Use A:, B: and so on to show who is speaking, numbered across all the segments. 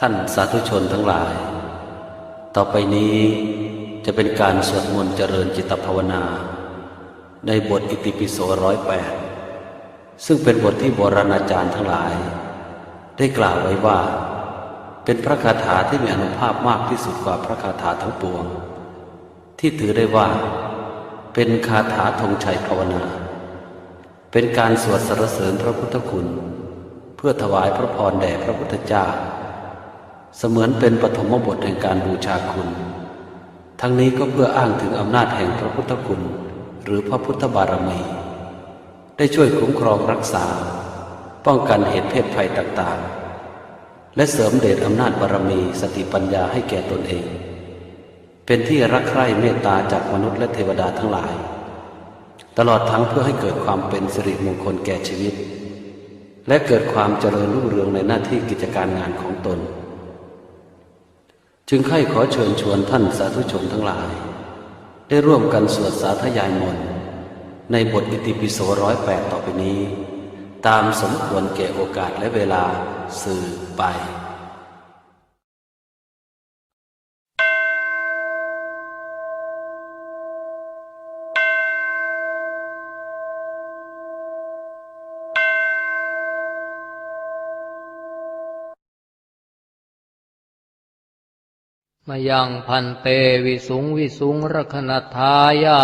A: ท่านสาธุชนทั้งหลาย ต่อไปนี้จะเป็นการสวดมนต์เจริญจิตภาวนาในบทอิติปิโส108ซึ่งเป็นบทที่โบราณอาจารย์ทั้งหลายได้กล่าวไว้ว่าเป็นพระคาถาที่มีอานุภาพมากที่สุดกว่าพระคาถาทั้งปวงที่ถือได้ว่าเป็นคาถาธงชัยภาวนาเป็นการสวดสรรเสริญพระพุทธคุณเพื่อถวายพระพรแด่พระพุทธเจ้าเสมือนเป็นปฐมบทแห่งการบูชาคุณทั้งนี้ก็เพื่ออ้างถึงอำนาจแห่งพระพุทธคุณหรือพระพุทธบารมีได้ช่วยคุ้มครองรักษาป้องกันเหตุเพศภัยต่างๆและเสริมเดชอำนาจบารมีสติปัญญาให้แก่ตนเองเป็นที่รักใคร่เมตตาจากมนุษย์และเทวดาทั้งหลายตลอดทั้งเพื่อให้เกิดความเป็นสิริมงคลแก่ชีวิตและเกิดความเจริญรุ่งเรืองในหน้าที่กิจการงานของตนจึงใคร่ขอเชิญชวนท่านสาธุชนทั้งหลายได้ร่วมกันสวดสาธยายมนต์ในบทอิติปิโส108ต่อไปนี้ตามสมควรแก่โอกาสและเวลาสืบไป
B: มยังพันเตวิสุงวิสุงรคณทายา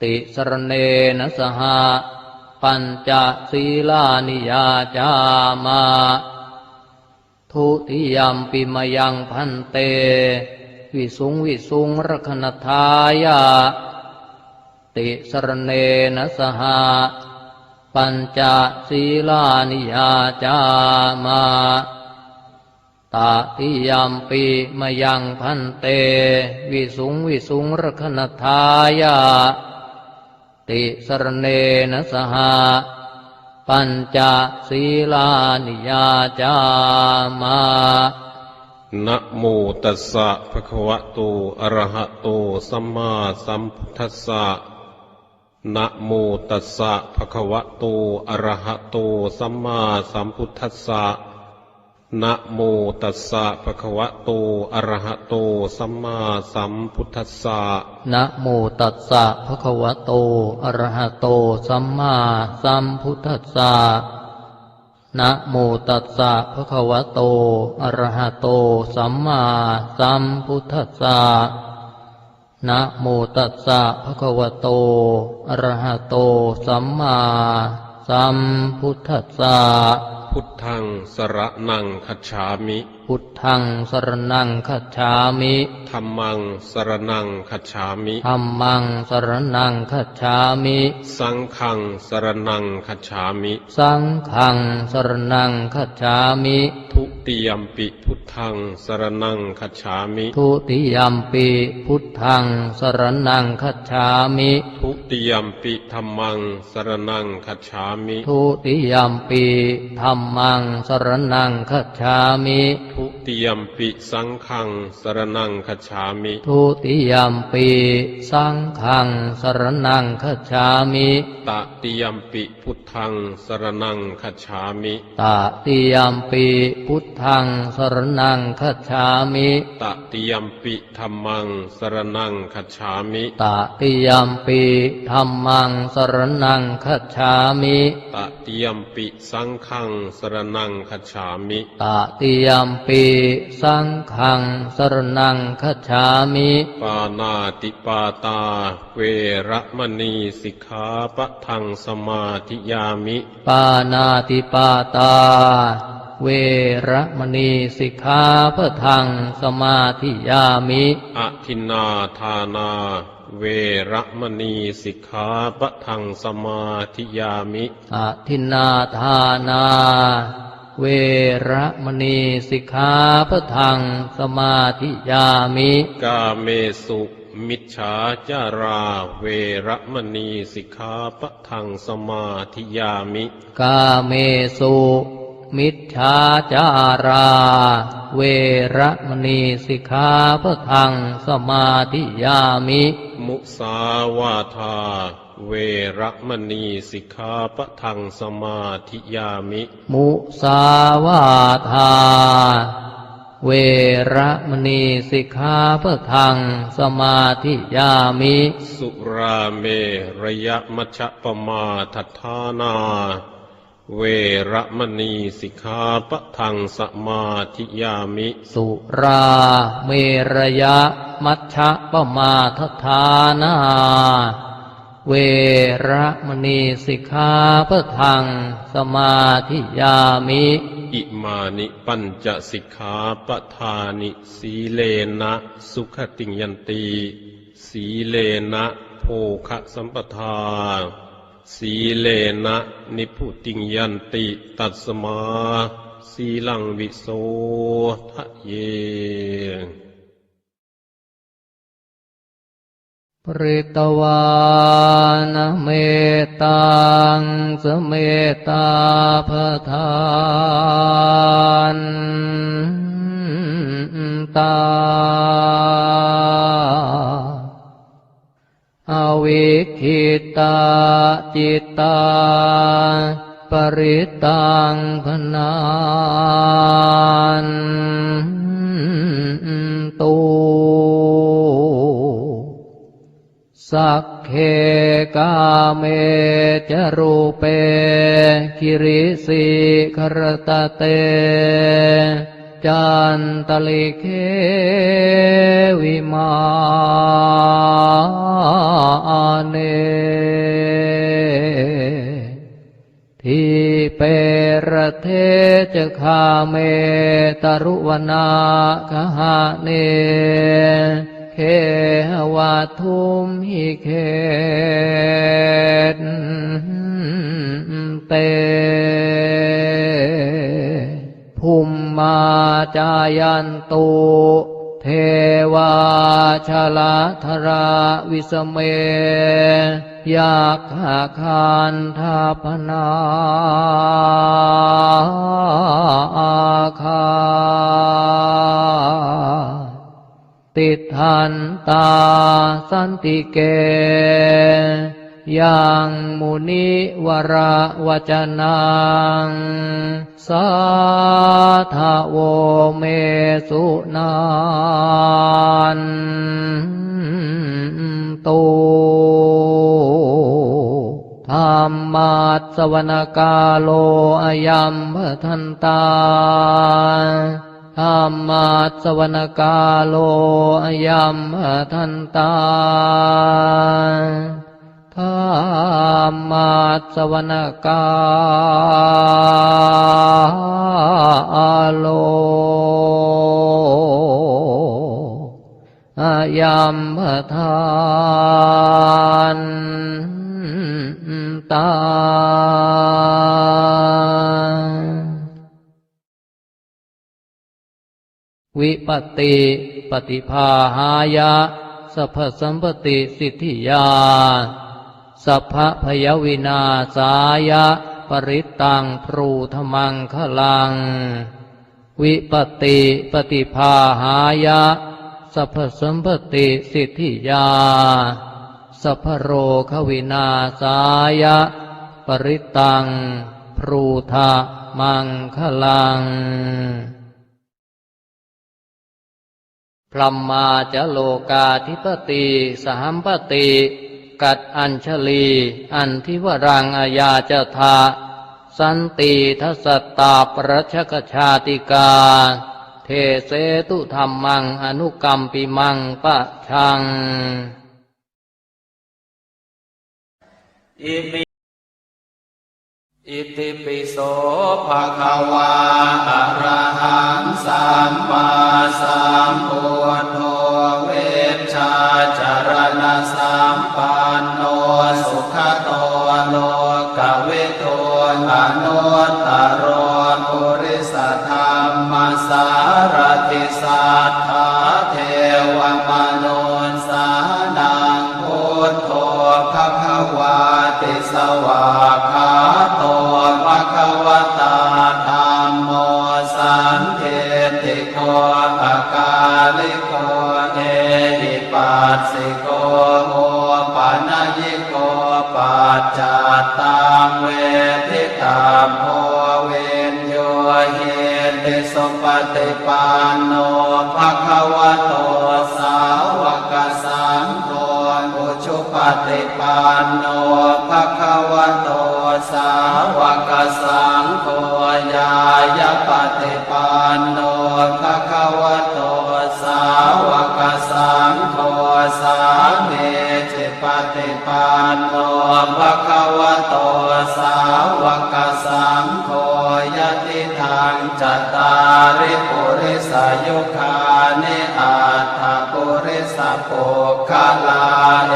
B: ติสรเนนะสหะปัญจศีลานิยาจามาทุติยัมปิมยังพันเตวิสุงวิสุงรคณทายาติสรเนนะสหะปัญจศีลานิยาจามาตติยัมปิมยังพันเตวิสุงวิสุงรคณทายาติสรเนนะสหะปัญจศีลานิยาจามา
C: นะโมตัสสะภะคะวะโตอะระหะโตสัมมาสัมพุทธัสสะนะโมตัสสะภะคะวะโตอะระหะโตสัมมาสัมพุทธัสสะนะโมตัสสะภะคะวะโตอะระหะโตสัมมาสัมพุทธัสสะ
B: นะโมตัสสะภะคะวะโตอะระหะโตสัมมาสัมพุทธัสสะนะโมตัสสะภะคะวะโตอะระหะโตสัมมาสัมพุทธัสสะนะโมตัสสะภะคะวะโตอะระหะโตสัมมาสัมพุทธัสสะ
C: พุทธังสรณังคัจฉามิ
B: พุทธังสรณังคัจฉามิ
C: ธัมมังสรณังคัจฉามิ
B: ธัมมังสรณังคัจฉามิ
C: สังฆังสรณังคัจฉามิ
B: สังฆังสรณังคัจฉามิ
C: ทุติยัมปิพุทธังสรณังคัจฉามิ
B: ทุติยัมปิพุทธังสรณังคัจฉามิ
C: ทุติยัมปิธัมมังสรณังคัจฉามิ
B: ทุติยัมปิธัมมังสรณังคัจฉามิ
C: ทุติยัมปิสังฆังสรณังคัจฉามิ
B: ทุติยัมปิสังฆังสรณังคัจฉามิ
C: ตติยัมปิพุทธังสรณังคัจฉามิ
B: ตติยัมปิพุทธังสรณังคัจฉามิ
C: ตติยัมปิธัมมังสรณังคัจฉามิ
B: ตติยัมปิธัมมังสรณังคัจฉามิ
C: ตติยัมปิสังฆังสรณังคัจฉามิ
B: ตติยัมปิสังฆังสรณังคัจฉามิ
C: ปานาติปาตาเวระมณีสิกขาปะทังสมาธิยามิ
B: ปานาติปาตาเวระมณีสิกขาปะทังสมาธิยามิ
C: อทินนาทานาเวระมณีสิกขาปะทังสมาธิยามิ
B: อทินนาทานาเวระมณีสิกขาปะทังสมาธิยามิ
C: กาเมสุมิจฉาจาราเวระมณีสิกขาปะทังสมาธิยามิ
B: กาเมสุมิจฉาจาราเวระมณีสิกขาปะทังสมาธิยามิ
C: มุสาวาทาเวระมณีสิกขาปะทังสมาธิยามิ
B: มุสาวาทาเวระมณีสิกขาปะทังสมาธิยามิ
C: สุราเมระยะมัชฌปมาทัฏฐานาเวระมณีสิกขาปะทังสมาธิยามิ
B: สุราเมรยะมัชฌะปมาทัฏฐานาเวระมณีสิกขาปะทังสมาธิยามิ
C: อิมานิปัญจสิกขาปทานิสีเลนะสุขติยันติสีเลนะโภคสัมปทาสีเลนะนิพุติยันติตัสมาสีลังวิโสทะเย
B: ปริตวานเมตังสเมตาภทานตาอวิคิตาจิตตาปริตังพนานตุสักเคกาเมจรูเปคิริสิครตเตจันตลิเควิมาเนทิเประเทจคาเมตรุวนาคหะเนเคหวาทุมหิเคตเตภูมิมาจายันตุเทวาชลาธราวิสเมยักขคานทาพนาอาคาติทันตาสันติเกยังมุนิวระวจนังสาทะโวเมสุนานตุธรรมัสสวนกาโลอายัมภทันตาธรรมัสสวนกาโลอายัมภทันตาธรรมัสสวนกาโลอายัมภทันตาวิปติปฏิภาหายะสัพพสัมปติสิทธิยาสัพพพยวินาสายะปริตตังพรูธมังคลังวิปติปฏิภาหายะสัพพสัมปติสิทธิยาสัพพโรควินาสายะปริตตังพรูธมังคลังพรหมาจะโลกาธิปติสหัมปติกัดอัญชลีอันทิวรังอาญาจทาสันติทัสสตาปรัชกชาติกาเทเสตุธรรมังอนุกัมปิมังปะชัง
A: อิติปิโสภะคะวาอะระหังสัมมาสัมพุทโธเวชชาจารณะสัมปันโนสุขโตโลกวิทูอนุตตโรปุริสธรรมสารติสัทธาเทวมนุสานังพุทโธภะคะวาติสวากขาโตภะคะวตาธัมโมสันเทติโกอากาลิโกเอหิปัสสิโกโห ตังเวทิตาโพเวนโยเฮติสุปฏิปันโนภควโตสาวกสังโฆอุชุปฏิปันโนภควโตสาวกสังโฆญายปฏิปันโนภควโตสาวกสังโฆสามีจิปฏิปันโนภควโตสาวกสังโฆยติทางจัตตาริปุริสยุคานิอัตถปุริสปุคลาเอ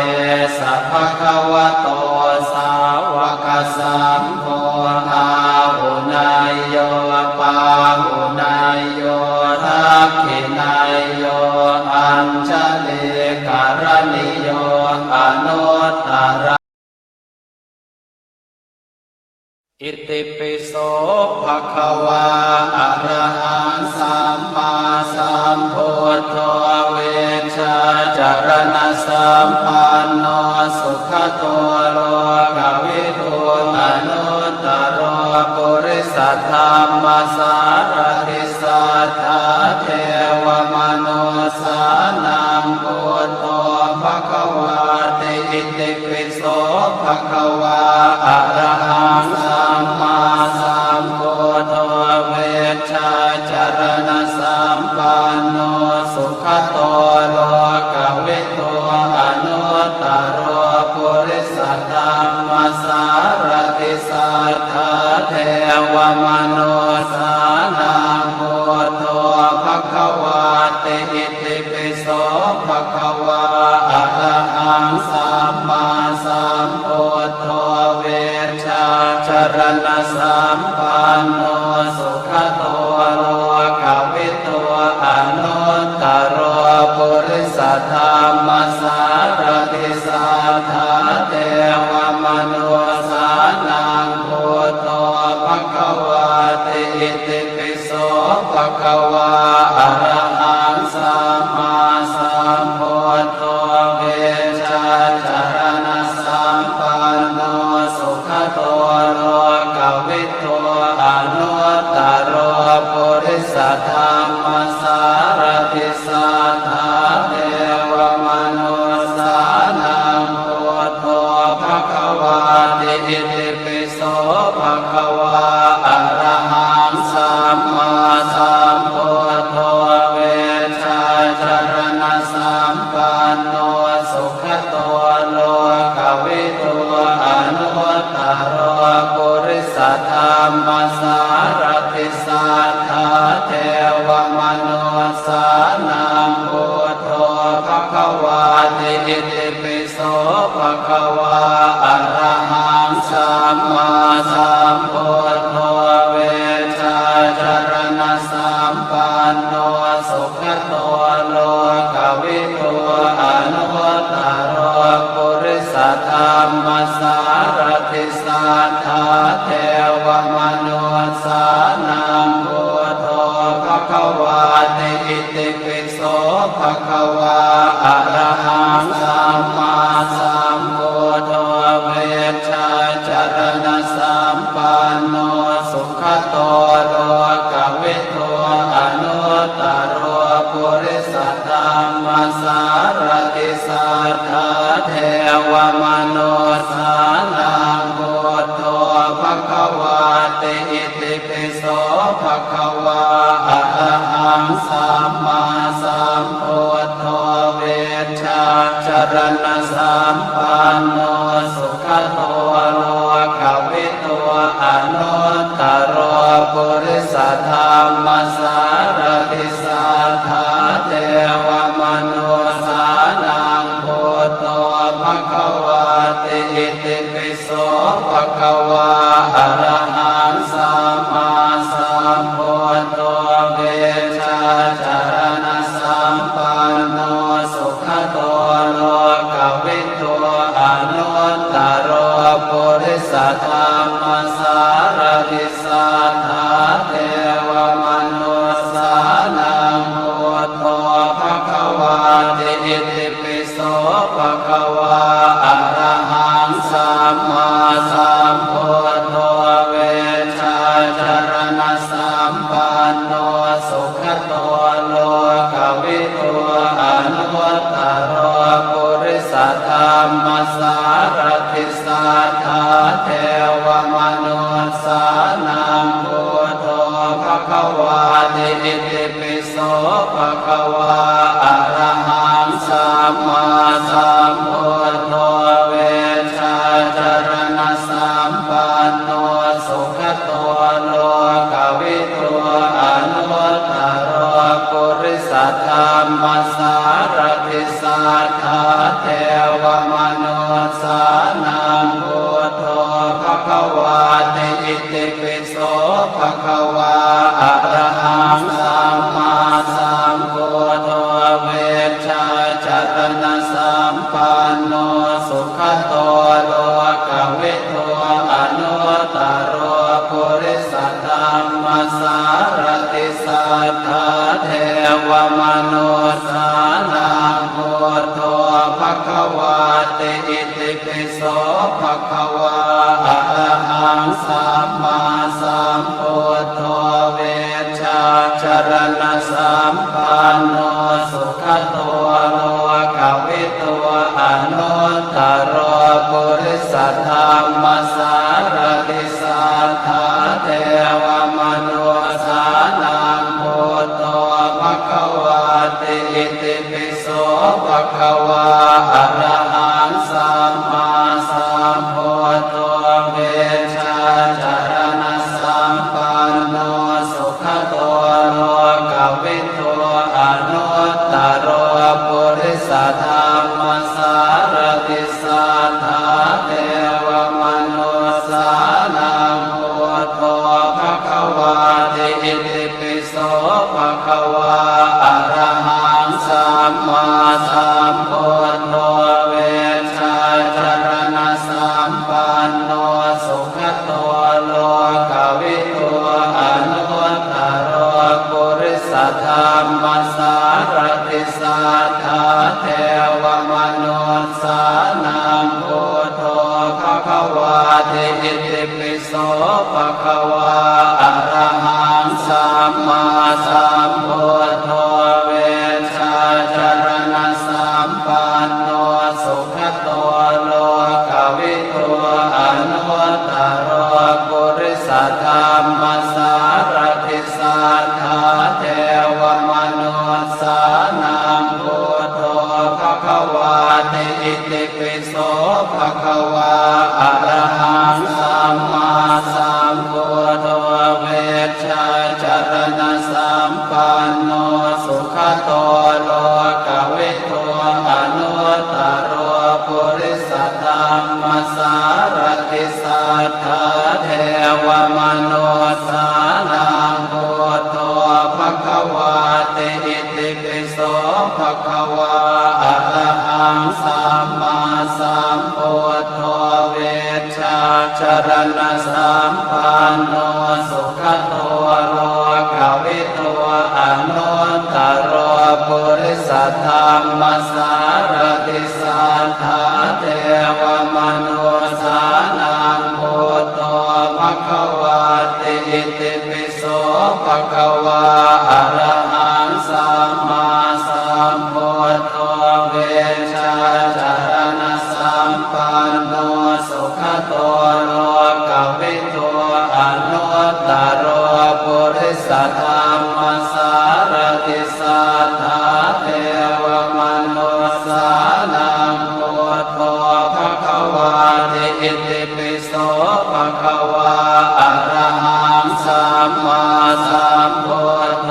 A: สัพพะวะโตสาวกสังโฆอาหุนายโยปาหุนายโยทักขินายโยอัญชลิการณิโยอนุตตรอิติปิโสภะคะวาอะระหังสัมมาสัมพุทโธเวชาจารณะสัมปันโนสุขโตโลกวิทูอนุตตรปุริสธรรมสารติสัทธาเทวมนุสานังพุทโธภะคะวาติอิติปิโสภะคะวาอะระหังสัมมาสัมพุทโธเวชาจารณะสัมปันโนสุขโตโลกวิทูอนุตตรปุริสธรรมสารติสัทธาเทวมนุสานังพุทโธภะคะวาติอิติปิโสภะคะวาอะระหังสัมมาสัมพุทโธเวชาจารณะสัมปันโนสุขโตโลกวิทูอนุตตรปุริสธรรมสารติสัทธาเทวมนุสานังพุทโธภะคะวาติอิติปิโสภะคะวาอะระหังสัมมาสัมพุทโธเวชาจารณะสัมปันโนสุขโตโลกวิทูอนุตตรปุริสธรรมสารติสัทธาเทวมนุสานังพุทโธภะคะวาติอิติปิโสภะคะวาอะระหังสัมมาสัมพุทโธเวชาจารณะสัมปันโนสุขโตโลกวิทูอนุตตรปุริสธรรมสารติสัทธาเทวมนุสานังพุทโธภะคะวาติอิติปิโสภะคะวาอะระหังสัมมาสัมพุทโธเวชาจารณะสัมปันโนสุขโตโลกวิทูอนุตตรปุริสธรรมสารติสัทธาเทวมนุสานังพุทโธภะคะวาติอิติปิโสภะคะวาอะระหังสัมมาสัมพุทโธเวชาจารณะสัมปันโนสุขโตโลกวิทูอนุตตรปุริสธรรมสารติสัทธาเทวมนุสานังพุทโธภะคะวาติอิติปิโสภะคะวาอะระหังสัมมาสัมพุทโธเวชาจารณะสัมปันโนสุขโตโลกวิทูอนุตตรปุริสธรรมสารติสัทธาเทวมนุสานังพุทโธภะคะวาติอิติปิโสภะคะวาอะระหังสัมมาสัมพุทโธเวชาจารณะสัมปันโนสุขโตโลกวิทูอนุตตรปุริสธรรมสารติสัทธาเทวมนุสานังพุทโธภะคะวาติอิติปิโสภะคะวาอะระหังสัมมาสัม มมาสารติสัทธาเทวมนุสานังพุทโธภควาติอิติปิโสภควาอะระหังสัมมาสัมพุทโธเวชชาจารณะสัมปันโนสุขโตโลกวิทูอนุตตรปุริสธรรมสารติสัทธาเทวมนุสานังพุทโธภควาติอิติปิโสภควาอะระหังสัมมาสัมพุทโธเวชชาจารณะสัมปันโนสุขโตโลกวิทูอนุตตรปุริสธรรมสารติสัทธาเทวมนุสานังพุทโธภควาติอิติปิโสภควาอะระหังสัมมาสัมพุทโธเวชชาจารณะสัมปันโนสุขโตโลกวิทูอนุตตรปุริสธรรมสารติสัทธาเทวมนุสานังพุทโธภควาติอิติปิโสภควาอะระหังสัมมาสัมพุทโธเวชชาจารณะสัมปันโนสุขโตโลกวิทูอนุตตรปุริสธรรมสารติสัทธาเทวมนุสานังพุทโธภควาติอิติปิโสภควาอะระหังสัมมาสัมพุทโธเวชชาจารณะสัมปันโนสุขโตโลกวิทูอนุตตรปุริสธรรมสารติสัทธาเทวมนุสานังพุทโธภควาติอิติปิโสภควาอะระหังสัมมาสัมพุทโธเวชชาจารณะสัมปันโนสุขโตโลกวิทูอนุตตรปุริสธรรมสารติสัทธาเทวมนุสานังพุทโธภควาติอิติปิโสภควาอะระหังสัมมาสัมพุทโธเวชชาจารณะสัมปันโนสุขโตโลกวิทูอนุตตรปุริสธรรมสารติสัทธาเทวมนุสานังพุทโธภควาติอิติปิโสภควาอะระหังสัมมาสัมพุทโธเวชชาจารณะสัมปันโนสุขโตโลกวิทูอนุตตรปุริสธรรมสารติสัทธาเทวมนุสานังพุทโธภควาติอิติปิโสภควาอะระหังสัมมาสัมพุทโธ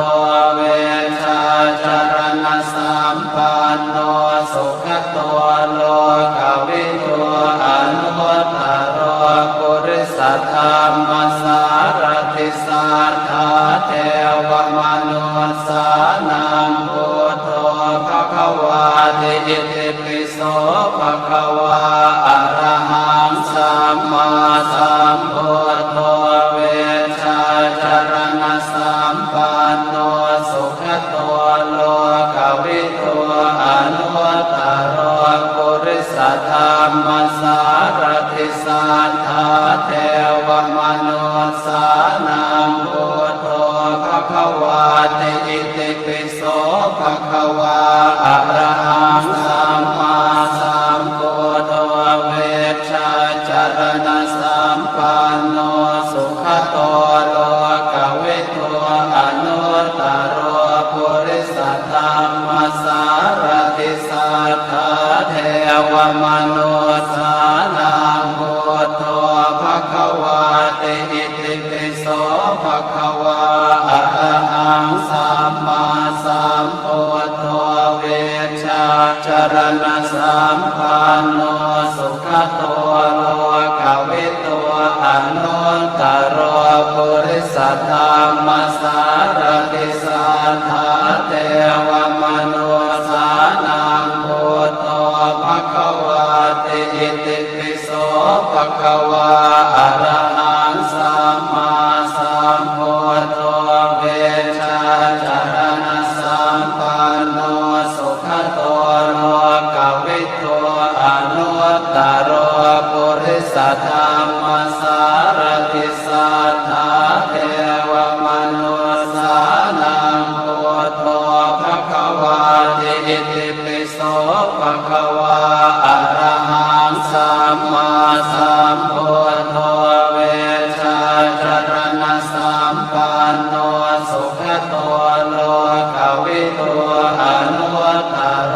A: เวชชาจารณะสัมปันโนสุขโตโลกวิทูอนุตตรปุริสธรรมสารติสัทธาเทวมนุสานังพุทโธภควาติอิติปิโสภควาอะระหังสัมมาสัมพุทโธเวชชาจารณะสัมปันโนสุขโตโลกวิทูอนุตตรปุริสธรรมสารติสัทธาเทวมนุสานังพุทโธภควาติอิติปิโสภควาอะระหังสัมมาสัมพุทโธเวชชาจารณะสัมปันโนสุขโตโลกวิทูอนุตตรปุริสธรรมสารติสัทธาเทวมนุสานังพุทโธภควาติอิติปิโสภควาอะระหังสัมมาสัมพุทโธ จรณะสัมปันโนสุขโตโลกวิทูอนุตตรปุริสธรรมสารติสัทธาเทวมนุสานังพุทโธภควาติอิติปิโสภควาอะระหังสัมมาสัมพุทโธเวชาจารณะสัมปันโนสุขโตโลกวิทูอนุตตรปุริสธรรมสารติสัทธาเทวมนุสานังพุทโธภควาติอิติปิโสภควาอะระหังสัมมาสัมพุทโธเวชาจารณะสัมปันโนสุขโตโลกวิทูอนุตตร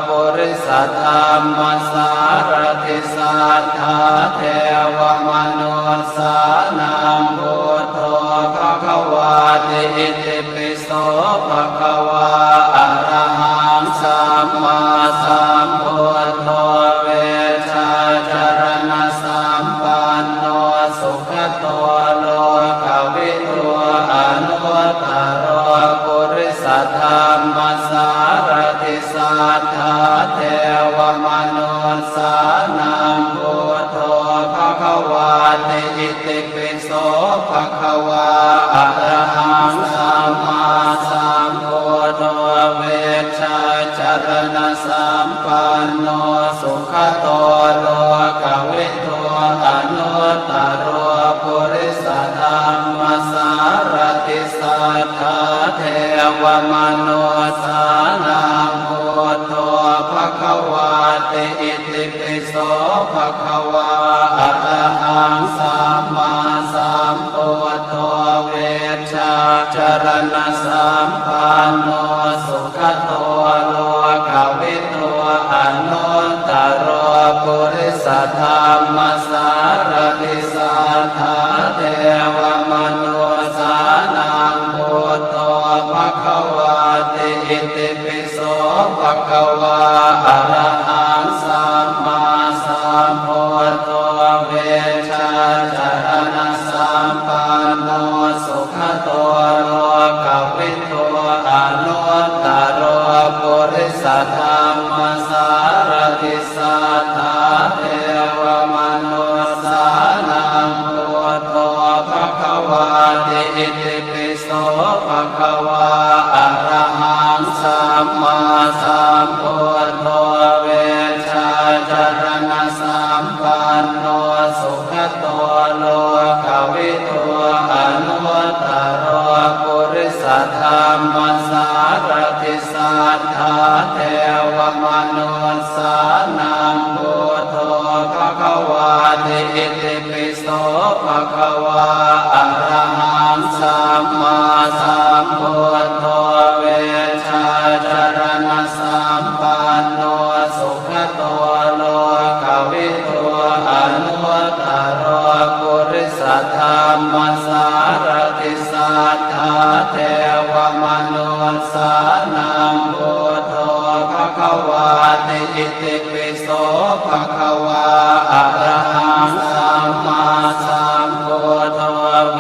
A: ปุริสธรรมสารติสัทธาเทวมนุสานังพุทโธภควาติอิติปิโสภควาอะระหังสัมมาสัมพุทโธเวชาจารณะสัมปันโนสุขโตโลกวิทูอนุตตรปุริสธรรมสารติสัทธาเทวมนุสานังพุทโธภควาติอิติปิโสภควาอะระหังสัมมาสัมพุทโธเวชาจารณะสัมปันโนสุขโตโลกวิทูอนุตตรปุริสธรรมสารติสัทธาเทวมนุสานังพุทโธภควาติอิติปิโสภควาอะระหังสัมมาสัมพุทโธเวชาจารณะสัมปันโนสุขโตโลกวิทูอนุตตรปุริสธรรมสารติสัทธาเทวมนุสานังพุทโธภควาติอิติปิโสภควาอะระหังสัมมาสัมพุทโธเวชาจารณะสัมปันโนสุขโตโลกวิทูอนุตตรปุริสธรรมสารติสัทธาเทวมนุสานังพุทโธภควาติอิติปิโสภควาอะระหังสัมมาสัมพุทโธเวชาจารณะสัมปันโนสุขโตโลกวิทูอนุตตรปุริสธรรมสารติสัทธาเทวมนุสานังพุทโธภควาติอิติปิโสภควาอะระหังสัมมาสัมพุทโธเวชาจารณะสัมปันโนสุขโตโลกวิทูอนุตตรปุริสธรรมสารติสัทธาเทวมนุสานังพุทโธภควาติอิติปิโสภควาอะระหังสัมมาสัมพุทโธเว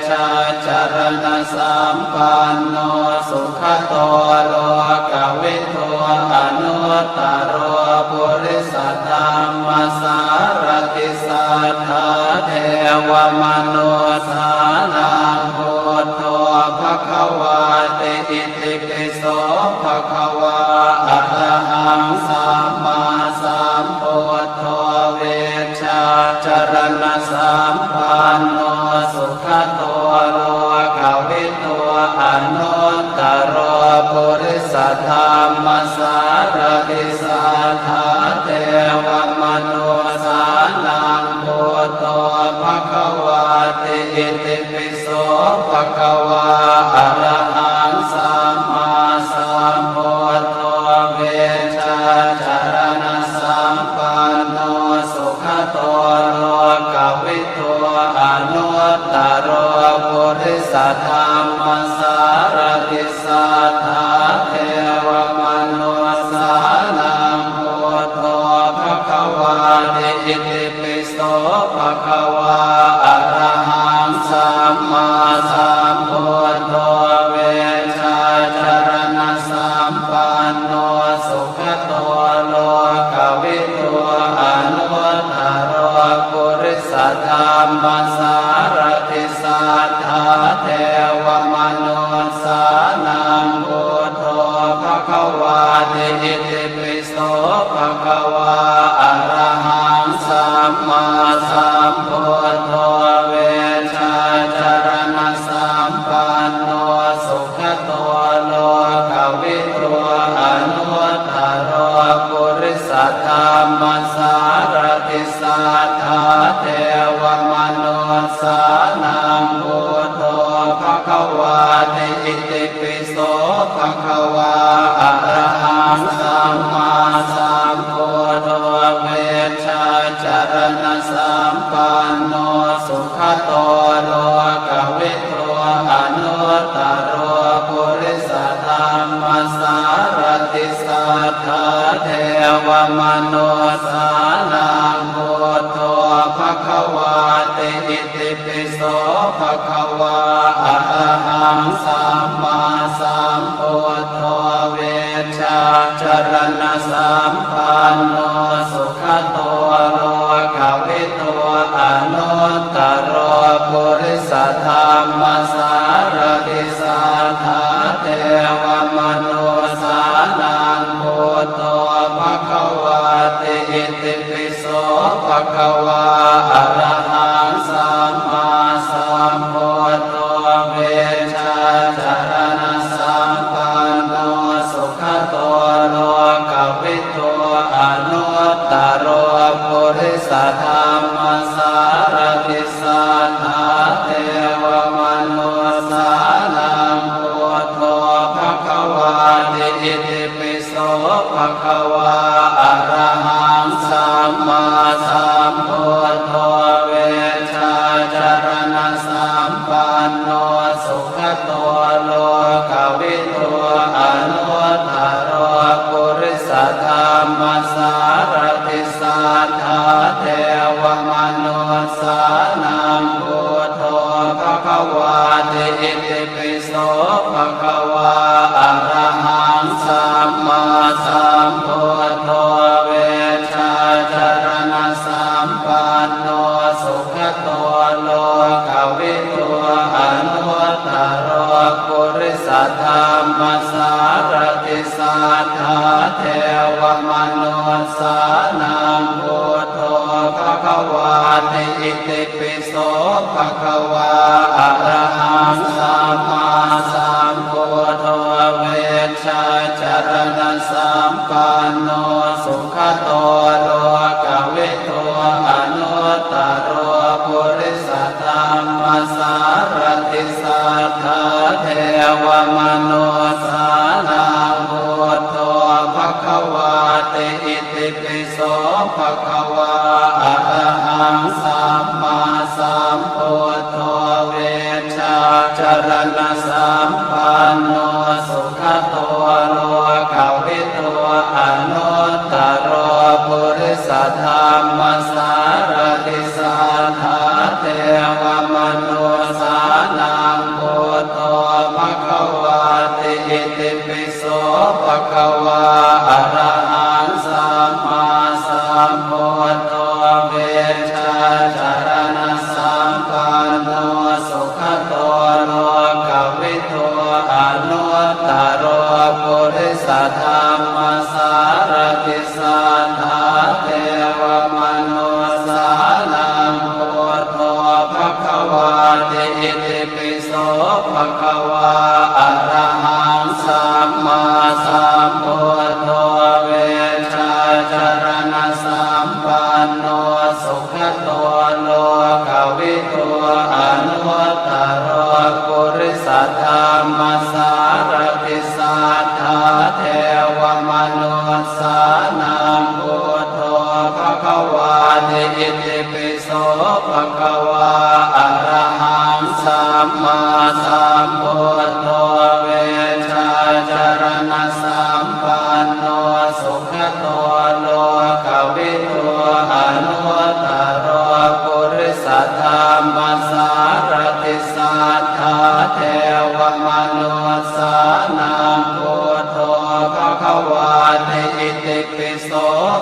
A: ชาจารณะสัมปันโนสุขโตโลกวิทูอนุตตรปุริสธรรมสารติสัทธาเทวมนุสานังพุทโธภควาติอิติปิโสภควาอะระหังสัมมาสัมพุทโธเวชาจารณะสัมปันโนสุขโตโลกวิทูอนุตตรปุริสธรรมสารติสัทธาเทวมนุสานังพุทโธภควาติอิติปิโสภควาอะระหังสัมมาสัมพุทโธเวชาจารณะสัมปันโนสุขโตโลกวิทูอนุตตรปุริสธรรมสารติสัทธาเทวมนุสานั ติอิติปิโสภะคะวาอะระหังสัมมาสัมพุทโธเวชาจารณะสัมปันโนสุขโตโลกวิทูอนุตตรปุริสธรรมสารติสัทธาเทวมนุสานังพุทโธภะคะวาติอิติปิโสภะคะวาอะระหังสัมมาสัมพุทโธเวชาจารณะสัมปันโนสุขโตโลกวิทูอนุตตรปุริสธรรมสารติสัทธาเทวมนุสานังพุทโธภะคะวาติอิติปิโสภะคะวาอะระหังสัมมาสัมพุทโธเวชาจารณะสัมปันโนสุขโตโลกวิทูอนุตตรปุริสธรรมสารติสัทธาเทวมนุสานังพุทโธภะคะวาติอิติปิโสภะคะวาอะระหังสัมมาสัมพุทโธเวชาจารณะสัมปันโนสุขโตโลกวิทูอนุตตรปุริสธรรมสารติสัทธาเทวมนุสานังพุทโธภะคะวาติอิติปิโสภะคะวาอะระหังสัมมาสัมพุทโธเวชาจารณะสัมปันโนสุขโตโลกวิทูอนุตตรปุริสธรรมสารติสัทธาเทวมนุสานังพุทโธภะคะวาติอิติปิโสภะคะวาอะระหังสัมมาสัมพุทโธเวชาจารณะสัมปันโนสุขโตโลกวิทูอนุตตรปุริสธรรมสารติสัทธาเทวมนุสานังพุทโธภะคะวาติอิติปิโสภะคะวาอะระหังสัมมาสัมพุทโธเวชาจารณะสัมปันโนสุขโตโลกวิทูอนุตตรปุริสธรรมสารติสัทธาเทวมนุสานังพุทโธภะคะวาติอิติปิโสภะคะวาอะระหังสัมมาสัมพุทโธเวชาจารณะสัมปันโนสุขโตโลกวิทูอนุตตรปุริสธรรมสารติสัทธาเทวมนุสานังพุทโธภะคะวาติอิติปิโสภะคะวาอะระหังสัมมาสัมพุทโธเวชาจารณะสัมปันโนสุขโตโลกวิทูอนุตตรปุริสธรรมสารติสัทธาเทวมนุสานังพุทโธภะคะวาติอิติปิโสภะคะวาอะระหังสัมมาสัมพุทโธเวชาจารณะสัมปันโนสุขโตโลกวิทูอนุตตรปุริสธรรมสารติสัทธาเทวมนุสานังพุทโธภะคะวาติอิติปิโสภะคะวาอะระหังสัมมาสัมพุทโธเวชาจารณะสัมปันโนสุขโตโลกวิทูอนุตตรปุริสธรรมสารติสัทธาเทวมนุสานังพุทโธภะคะวาติอิติปิโส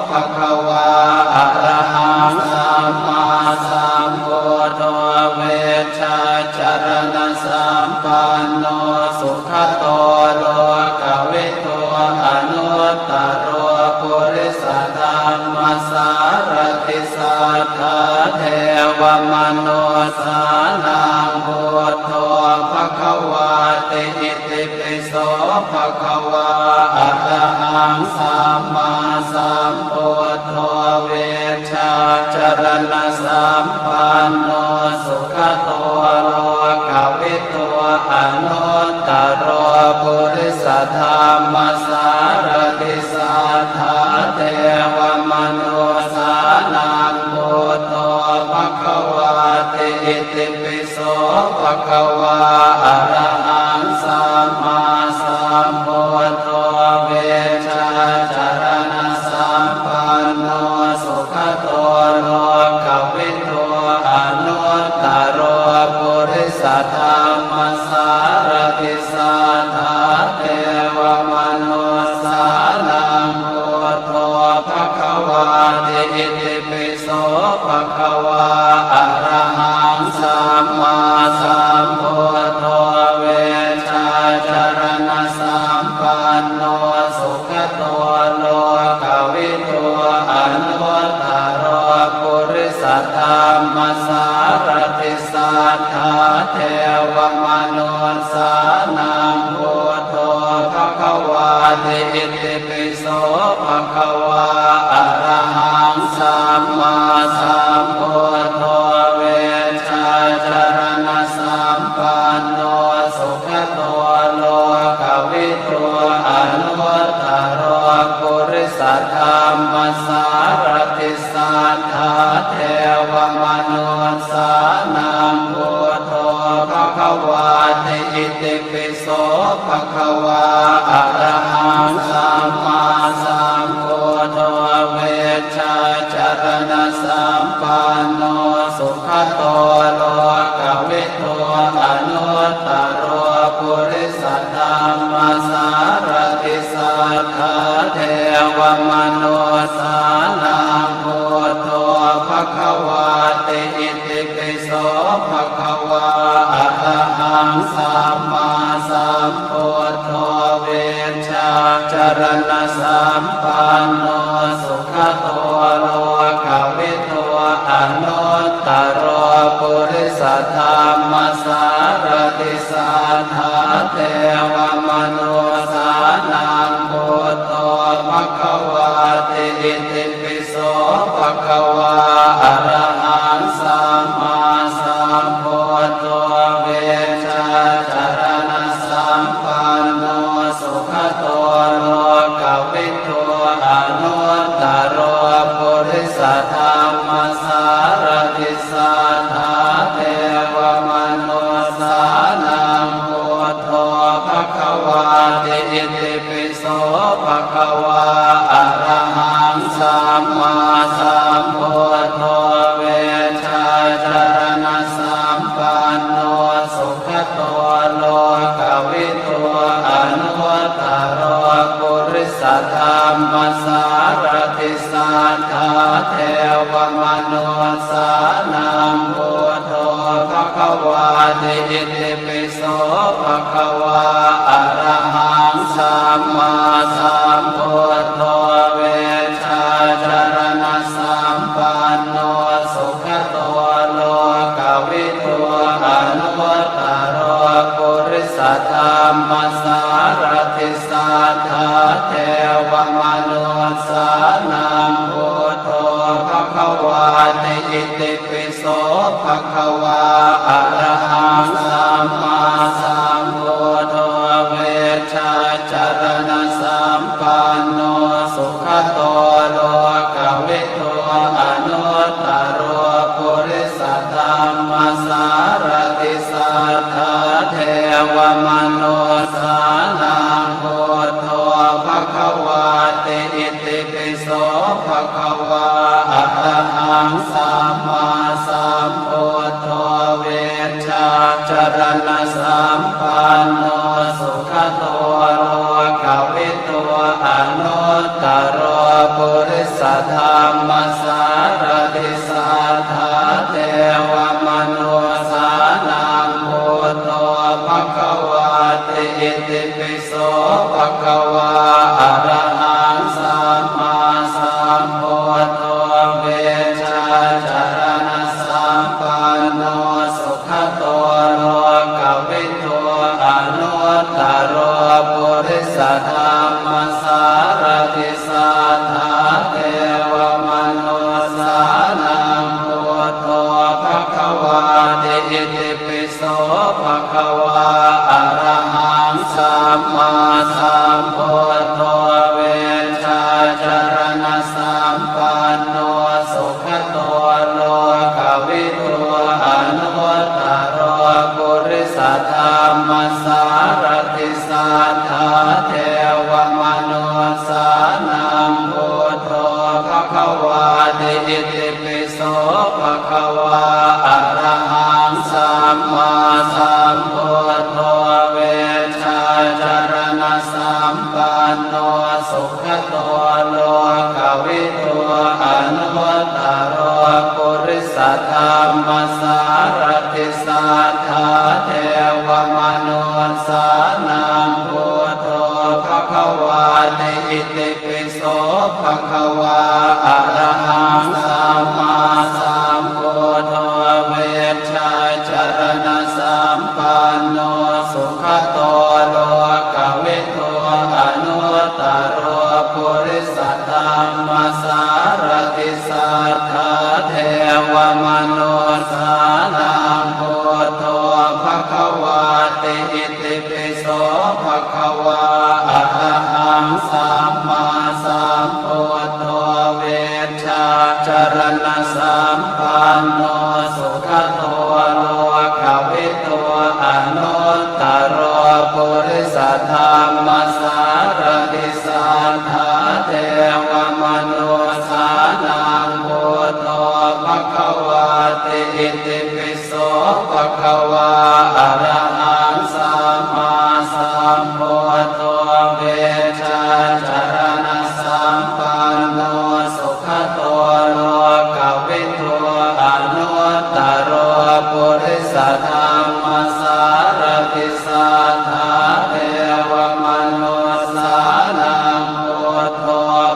A: ภะคะวาอะระหังสัมมาสัมพุทโธเวชาจารณะสัมปันโนสุขโตโลกวิทูอนุต
D: วมนุสานังพุทโธภควาติอิติปิโสภควาอะระหังสัมมาสัมพุทโธเวชาจรณะสัมปันโนสุขโตโลกวิทูอนุตตรปุริสธรรมสารติสัทธาเทวมนุสานังพุทโธภควาติอิติปิโสภควาอะระหังสัมมาสัมพุทโธเวชาจรณะสัมปันโนสุขโตโลกวิทูอนุตตรปุริสธรรมสารติสัทธาเทวมนุสานังพุทโธภควาติอิติปิโสภควาอะระหังสัมมาสัมพุทโธเวชาจรณะสัมปันโนสุขโตโลกวิทูอนุตตรปุริสธรรมสารติสัทธาเทวมนุสานังพุทโธภควาติอิติปิโสภควาอะระหังสัมมาสัมพุทโธเวชาจรณะสัมปันโนสุขโตโลกวิทูอนุตตรปุริสธรรมสารติสัทธาเทวมนุสานังพุทโธภควาติอิติปิโสภควาอะระหังสัมมาสัมพุทโธเวชาจรณะสัมปันโนสุขโตโลกวิทูอนุตตรปุริสธรรมสารติสัทธาเทวมนุสานังพุทโธภควาติอิติปิโสภควาอะระหังสัมมาสัมพุทโธเวชาจรณะสัมปันโนสุขโตโลกวิทูอนุตตรปุริสธรรมสารติสัทธาเทวมนุสานังพุทโธภควาติอิติปิโสภควาอะระหังสัมมาสัมพุทโธเวชาจรณะสัมปันโนสุขโตโลกวิทูอนุตตรปุริสธรรมสารติสัทธาเทวมนุสานังพุทโธภควาติอิติปิโสภควาอะระหังสัมมาสัมพุทโธเวชาจรณะสัมปันโนสุขโตโลกวิทูอนุตตรปุริสธรรมสารติสัทธาเทวมนุสานังพุทโธภควาติอิติปิโสภควาอะระหังสัมมาสัมพุทโธเวชาจรณะสัมปันโนสุขโตโลกวิทูอนุตตรปุริสธรรมสารติสัทธาเทวมนุสานังพุทโธภควาติอิติปิโสภควาอะระหังสัมมาสัมพุทโธเวชาจรณะสัมปันโนสุขโตโลกวิทูอนุตตรปุริสธรรมสารติสัทธาเทวมนุสานังพุทโธภควาติอิติปิโสภควาอะระหังสัมมาสัมพุทโธเวชาจรณะสัมปันโนสุขโตโลกวิทูอนุตตรปุริสธรรมสารติสัทธาเทวมนุสานังพุทโธภควาติอิติปิโสภควาอะระหังสัมมาสัมพุทโธเวชาจรณะสัม สุขโตโลกวิทูอนุตตรปุริสธรรมสารติสัทธาเทวมนุสานังพุทโธภควาติอิติปิโสภควาอะระหังสัมมาสัมพุทโธเวชชาจรณะสัมปันโนสุขโตโลกวิทูอนุตตรปุริสธรรมสารติสัทธาเทวมนุสานังพุทโธภควาติอิติปิโสภควาอะระหังสัมมาสัมพุทโธเวชชาจรณะสัมปันโนสุขโตโลกวิทูอนุตตรปุริสธรรมสารติสัทธาเทวมนุสานังพุทโธภควาติอิติปิโสภควาอะระหังสัมมาสัมพุทโธเวชชาจรณะสัมปันโนสุขโตโลกวิทูอนุตตรปุริสธรรมสารติสัทธาเทวมนุสานังพุทโธ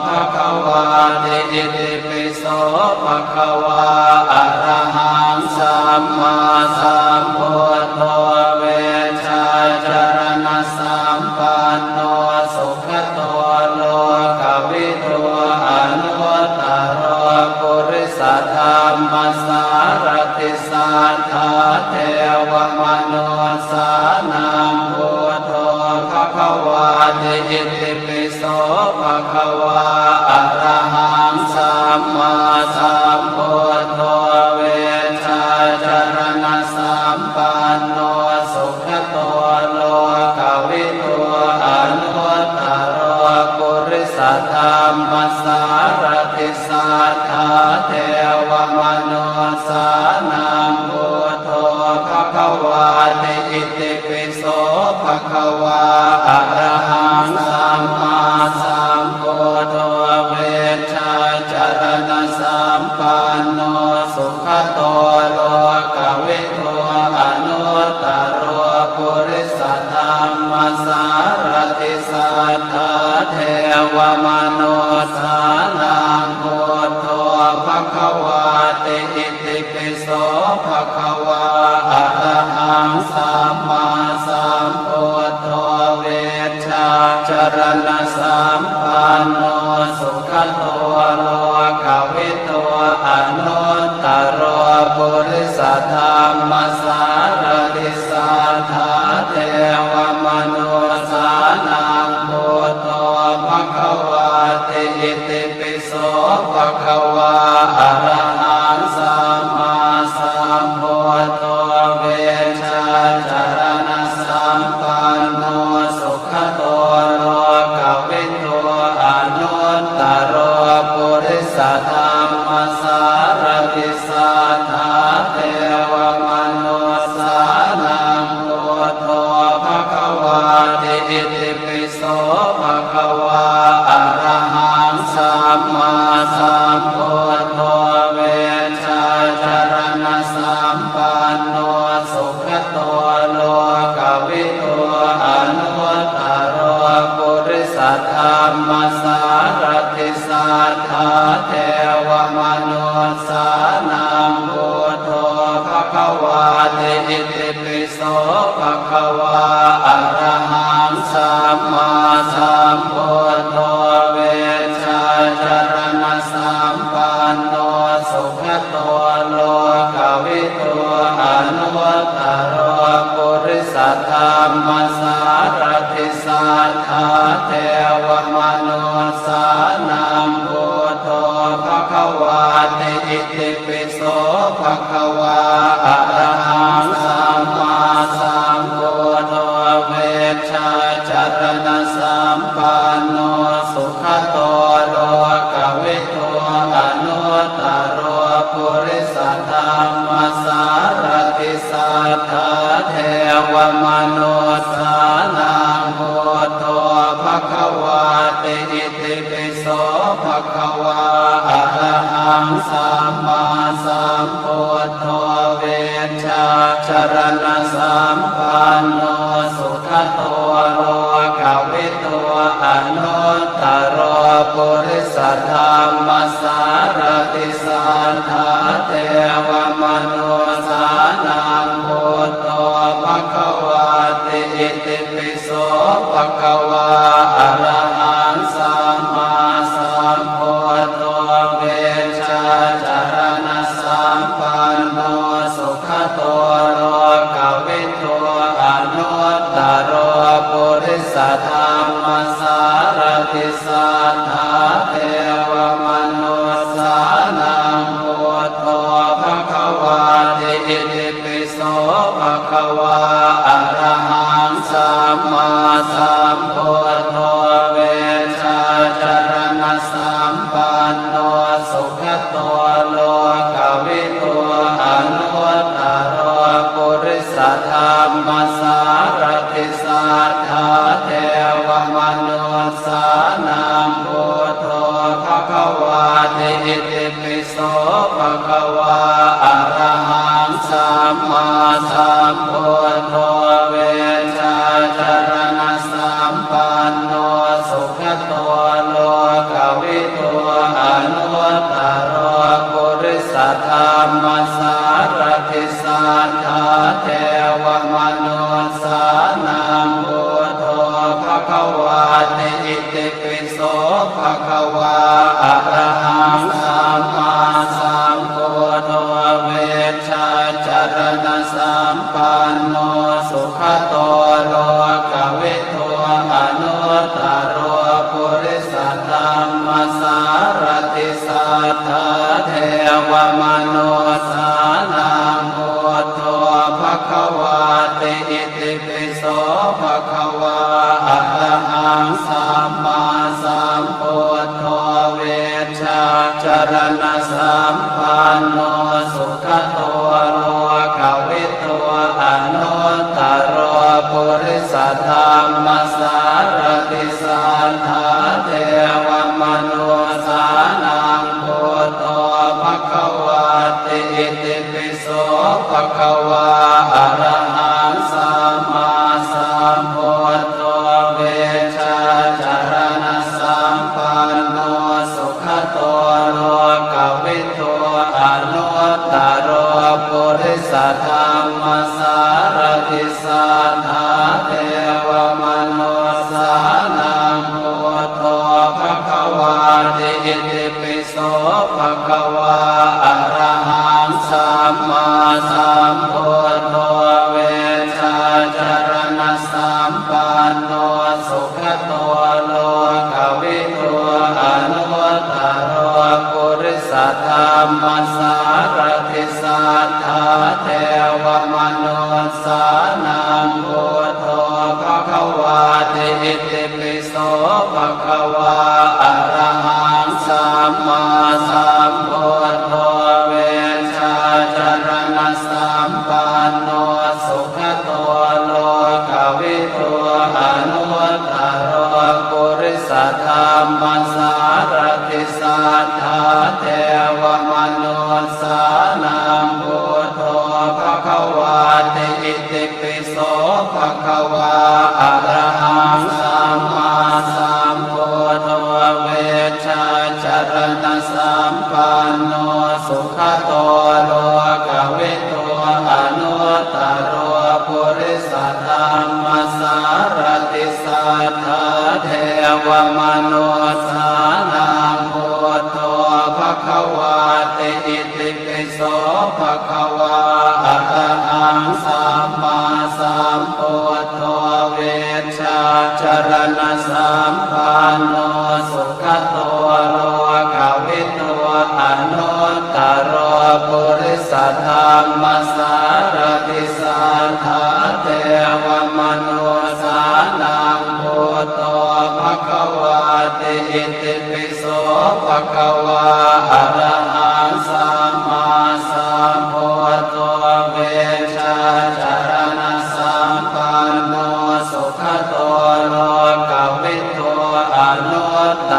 D: ภควาติอิติปิโสภควาอะระหังสัมมาสัมพุทโธเวชชาจรณะสัมปันโนสุขโตโลกวิทูอนุตตรปุริสธรรมสารติสัทธาเทวมนุสานังพุทโธภควาติอิติปิโสภควาอะระหังสัมมาสัมพุทโธเวชชาจรณะสัมปันโนสุขโตโลกวิทูอนุตตรปุริสธรรมสารติสัทธาเทวมนุสานังพุทโธภควาติอิติปิโสภควาอะระหังสัมมาสัมพุทโธเวชชาจรณะสัมปันโนสุขโตโลกวิทูอนุตตรปุริสธรรมสารติสัทธาเทวมนุสานังพุทโธภควาติอิติปิโสภควาอะระหังสัมมาสัมพุทโธเวชชาจรณะสัมปันโนสุขโตโลกวิทูอนุตตรปุริสธรรมสารติสัทธาเทวมนุสานังพุทโธภควาติอิติปิโสภควาอะระหังสัมมาสัมพุทโธเวชชาจรณะสัมปันโนสุขโตโลกวิทูอนุตตรปุริสธรรมสารติสัทธาเทวมนุสานังพุทโธภควาติอิติปิโสภควาอะระหังสัมมาสัมพุทโธเวชชาจรณะสัมปันโนสุขโตโลกวิทูอนุตตรปุริสธรรมสารติสัทธาเทวมนุสานังพุทโธภควาติอิติปิโสภควาอะระหังสัมมาสัมพุทโธเวชชาจรณะสัมปันโนสุขโตโลกวิทูอนุตตรปุริสธรรมสารติสัทธาเทวมนุสานังพุทโธ อิติปิโสภะคะวาอะระหังสัมมาสัมพุทโธเวชชาจรณะสัมปันโนสุขโตโลกวิทูอนุตตรปุริสธรรมสารติสัทธาเทวมนุสานังพุทโธภะคะวาติอิติปิโสภะคะวาอะระหังสัมมาสัมพุทโธเวชชาจรณะสัมปันโนสุขโตโลกวิทูอนุตตรปุริสธรรมสารติสัทธาเทวมนุสานังพุทโธภะคะวาติอิติปิโสภะคะวาอะระหังสัมมาสัมพุทโธเวชชาจรณะสัมปันโนสุขโตโลกวิทูอนุตตรปุริสธรรมสารติสัทธาเทวมนุสานังพุทโธภะคะวาติอิติปิโสภะคะวาอะระหังสัมมาสัมพุทโธเวชชาจรณะสัมปันโนสุขโตโลกวิทูอนุตตรปุริสธรรมสารติสัทธาเทวมนุสานังพุทโธภะคะวาติอิติปิโสภะคะวาอะระหังสัมมาสัมพุทโธเวชชาจรณะสัมปันโนสุขโตโลกวิทูอนุตตรปุริสธรรมสารติสัทธาเทวมนุสานังพุทโธภะคะวาติอิติปิโสภะคะวาอะระหังสัมมาสัมพุทโธเวชชาจรณะสัมปันโนสุขโตโลกวิทูอนุตตรปุริสธรรมสารติสัทธาเทวมนุสานังพุทโธภะคะวาติอิติปิโสภะคะวาอะระหังสัมมาสัมพุทโธเวชชาจรณะสัมปันโนสุขโตโลกวิทูอนุตตรปุริสธรรมสารติสัทธาเทวมนุสานังพุทโธภะคะวาติอิติปิโสภะคะวาอะระหังสัมมาสัมพุทโธเวชชาจรณะสัมปันโนสุขโตโลกวิทูอนุตตรปุริสธรรมสารติสัทธาเทวมนุสานังพุทโธภะคะวาติอิติปิโสภะคะวาอะระหังสัมมาสัมพุทโธเวชชาจรณะสัมปันโนสุขโตโลกวิทูอนุตตรปุริสธรรมสารติสัทธาเทวมนุสานังพุทโธภะคะวาติอิติปิโสภะคะวาอะระหังสัมมาสัมพุทโธเวชชาจรณะสัมปันโนสุขโตโลกวิทูอนุตตรปุริสธรรมสารติสัทธาเทวมนุสานังพุทโธภะคะวาติอิติปิโสภะคะวาอะระหังสัมมาสัมพุทโธเวชชาจรณะสัมปันโนสุขโตโลกวิทูอนุตตรปุริสธรรมสารติสัทธาเทวมนุสานังพุทโธภะคะวาติอิติปิโสภะคะวาอะระหังสัมมาสัมพุทโธเวชชาจรณะสัมปันโนสุขโตโลกวิทูอนุตต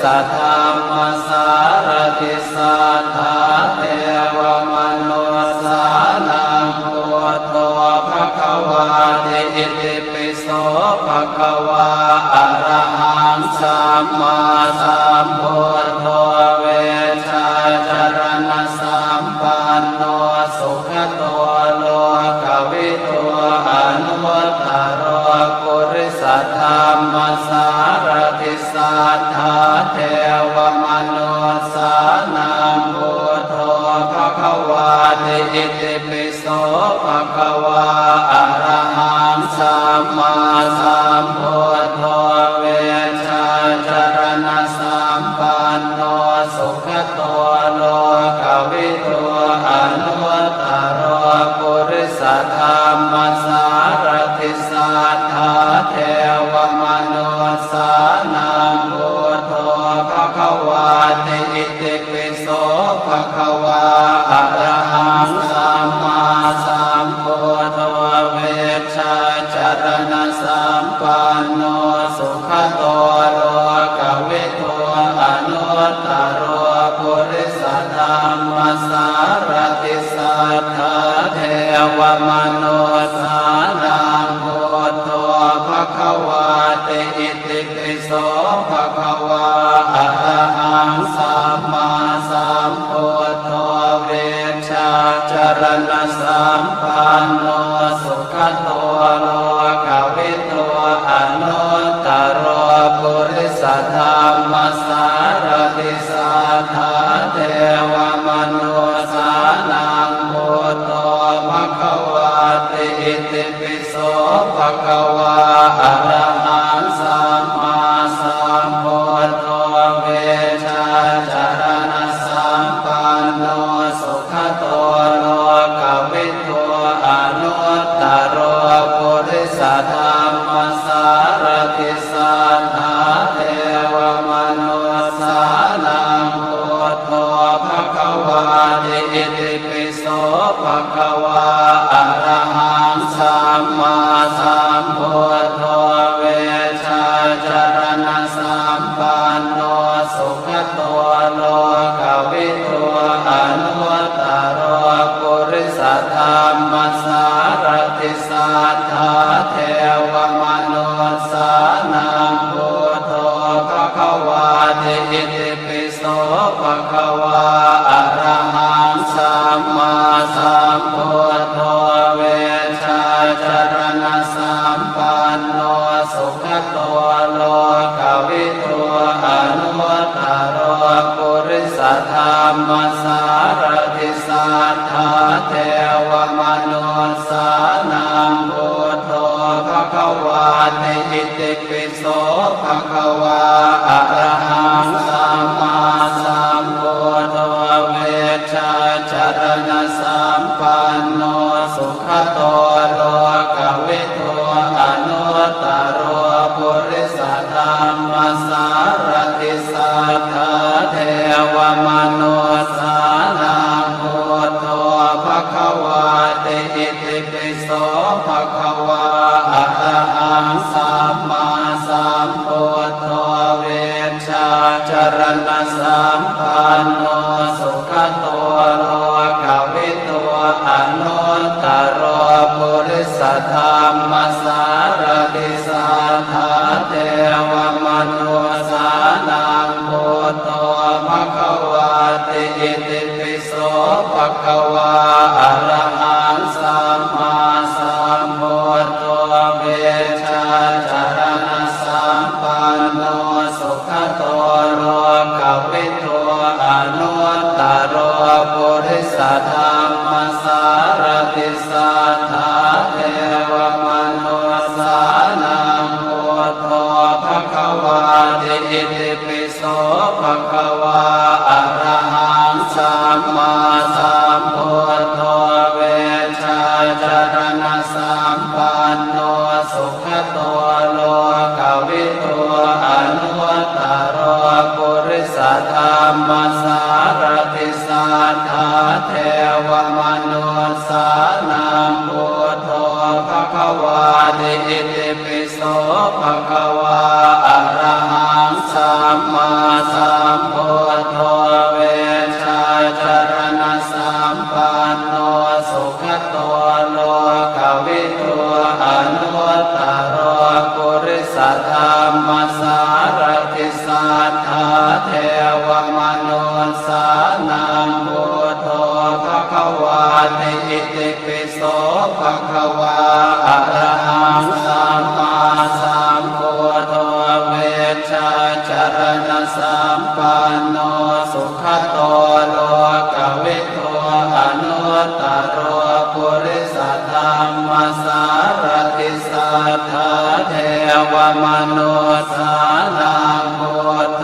D: สัทธัมมัสสารติสัทธาเทวมนุสสานังพุทโธภควาติอิติปิโสภควาอะระหังสัมมาสัมพุทโธเวชาจรณะสัมปันโนสุขโตโลกวิทูอนุตตรปุริสธรรมสารติสัทธาเทวมนุสสานังพุทโธภควาติอิติปิโสภควาอะระหังสัมมาสัมพุทโธเวชาจรณะสัมปันโนสุขโตโลกวิทูอนุตตรปุริสธรรมสารติสัทธาเทวมนุสสานังพุทโธภควาติอิติปิโสภควาอะระหังสัมมาสัมพุทโธเวชาจรณะสัมปันโนสุขโตโลกวิทูอนุตตรปุริสธรรมสารติสัทธาเทวมนุสสานังพุทโธภควาติอิติปิโสภควาอะระหังสัมมาสัมพุทโธเวชาจรณะสัมปันโนสุขโตโลกวิทูอนุตตรปุริสธรรมสารติสัทธาเทวมนุสสานังพุทโธภควาติอิติปิโสภควาอะระหังสัมมาสัมพุทโธเวชาจรณะสัมปันโนสุขโตโลกวิทูอนุตตรปุริสธรรมสารติสัทธาเทวมนุสสานังพุทโธภควาติอิติปิโสภควาอะระหังสัมมาสัมพุทโธเวชาจรณะสัมปันโนสุขโตโลกวิทูอนุตตรปุริสธรรมสารติสัทธาเทวมนุสสานังพุทโธภควาติอิติปิโสภควาอะระหังสัมมาสัมพุทโธเวชาจรณะสัมปันโนสุขโตโลกวิทูอนุตตรปุริสธรรมสารติสัทธาเทวมนุสสานังพุทโธภควาติอิติปิโสภควาอะระหังสัมมาสัมพุทโธเวชาจรณะสัมปันโนสุขโตโลกวิทูอนุตตรปุริสธรรมสารติสัทธาเทวมนุสสานังพุทโธภควาติอิติปิโสภควาอะระหังสัมมาสัมพุทโธเวชาจรณะสัมปันโนสุขโตโลกวิทูอนุตตรปุริสธรรมสารติสัทธาเทวมนุสสานังพุทโธภควาติอิติปิโสภควาอะระหังสัมมาสัมพุทโธเวชาจรณะสัมปันโนสุขโตโลกวิทูอนุตตรปุริสธรรมสารติสัทธาเทวมนุสสานังพุทโธภควาติอิติปิโสภควาอะระหังสัมมาสัมพุทโธเวชาจรณะสัมปันโนสุขโตโลกวิทูอนุตตรปุริสธรรมสารติสัทธาเทวมนุสสานังพุทโธภควาติอิติปิโสภควาอะระหังสัมมาสั สัทธาเทวมนุสสานังพุทโธภควาติอิติปิโสภควาอะระหังสัมมาสัมพุทโธเวชชาจารณสัมปันโนสุขโตโลกวิทูอนุตตรปุริสธรรมสารติสัทธาเทวมนุสสานังพุทโธ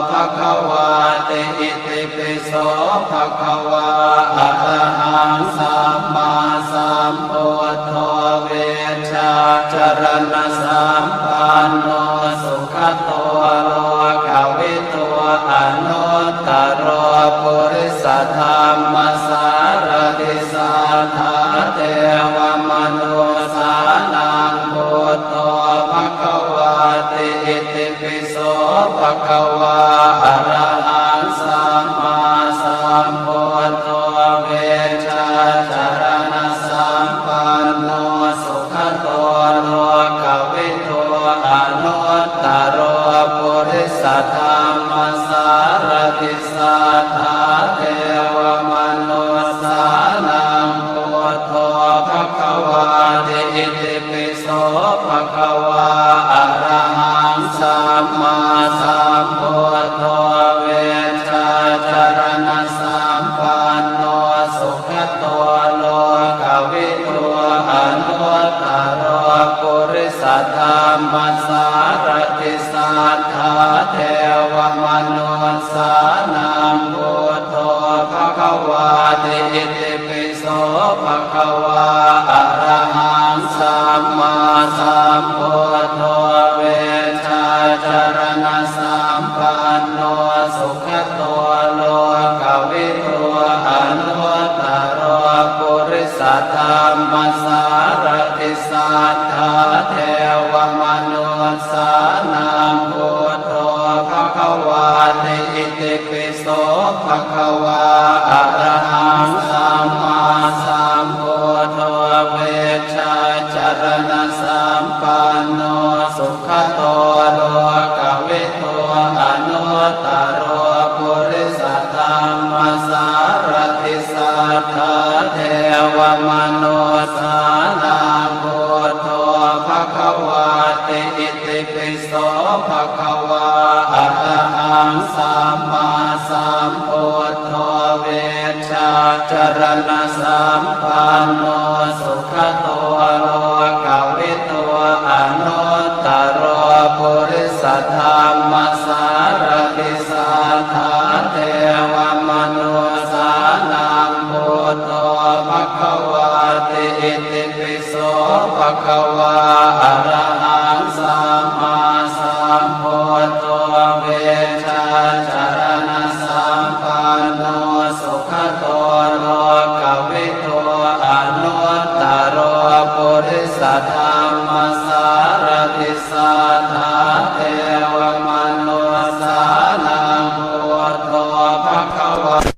D: ภควาติอิติปิโสภควาอะระหังสัมมาสัมพุทโธเวชชาจารณสัมปันโนสุขโตโลกวิทูอนุตตรปุริสธรรมสารติสัทธาเทวมนุสสานังพุทโธภควาติอิติปิโสภควาอะระหังสัมมาสัมพุทโธเวชชาจารณสัมปันโนสุขโตโลกวิทูอนุตตรปุริสธรรมสารติสัทธาเทวมนุสสานังพุทโธภควาติอิติปิโสภควาอะระหังสัมมาสัมพุทโธเวชชาจารณสัมปันโนสุขโตโลกวิทูอนุตตรปุริสธรรมสารติสัทธาเทวมนุสสานังพุทโธภควาติอิติปิโสภควาอะระหังสัมมาสัมพุทโธเวชชาจารณสัมปันโนสุขโตโลกวิทูอนุตตรปุริสธรรมสารติสัทธาเทวมนุสสานังพุทโธภควาติอิติปิโสภควาอะระหังสัมมาสัมพุทโธเวชชาจารณสัมปันโนสุขโตโลกวิทูอนุตตรปุริสธรรมสารติสัทธาเทวมนุสสานังพุทโธภควาติอิติปิโสภควาอะระหังสัมมาสัมพุทโธเวชชาจารณสัมปันโนสุขโตโลกวิทูอนุตตรปุริสธรรมสารติสัทธาเทวมนุสสานังพุทโธภควาติอิติปิโสภควาอะระหังสัมมาสัมพุทโธเวชชาจารณสัมปันโนสุขโตโลกวิทูอนุตตรปุริสธรรมสารติสัทธาเทวมนุสสานังพุทโธภควาติ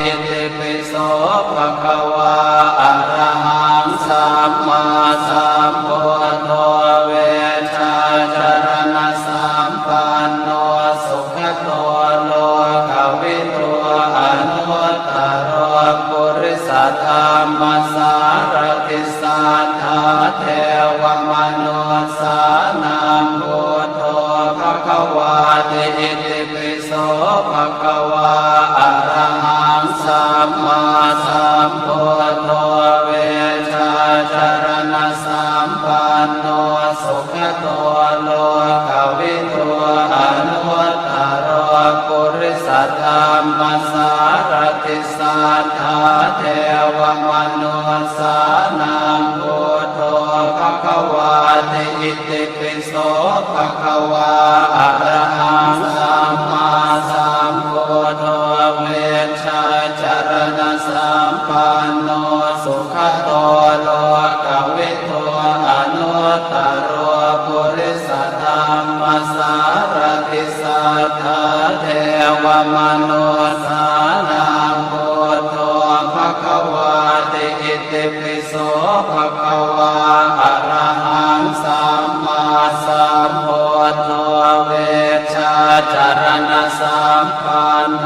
D: อิติปิโสภควาอะระหังสัมมาสัมพุทโธเวชชาจารณสัมปันโนสุขโตโลกวิทูอนุตตรปุริสธรรมสารติสัทธาเทวมนุสสานังพุทโธภควาติอิติปิโสภควาอะระหังสัมมาสัมพุทโธเวชชาจารณสัมปันโนสุขโตโลกวิทูอนุตตรปุริสธรรมสารติสัทธาเทวมนุสสานังพุทโธภควาติอิติปิโสภควาอะระหังสัมมาสัมพุทโธเวชชาจารณสัมปันโนสุขโตโลกวิทูอนุตตรปุริสธรรมสารติสัทธาเทวมนุสสานังพุทโธภควาติอิติปิโสภควาอะระหังสัมมาสัมพุทโธเวชชาจ ารณสัมปันโน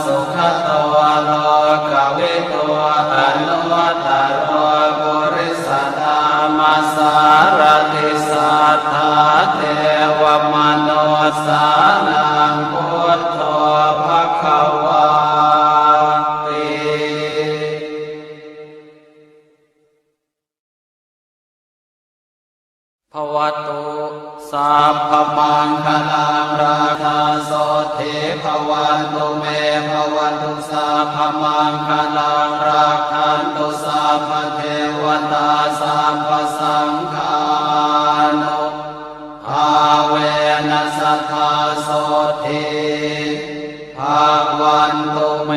D: สุขโตโลกวิทูอนุตตรปุริสธรรมสารติสัทธาเทวมนุสสานังพุทโธภควาติ ภวตุสัพพมังคลังราคาโสเทภวันตุเมภวันตุสัพพมังคลังราคันตุสัพพเทวตาสัพพสังฆานุภาเวนัสสทธาโสเทภวันตุเม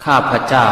A: ข้าพเจ้า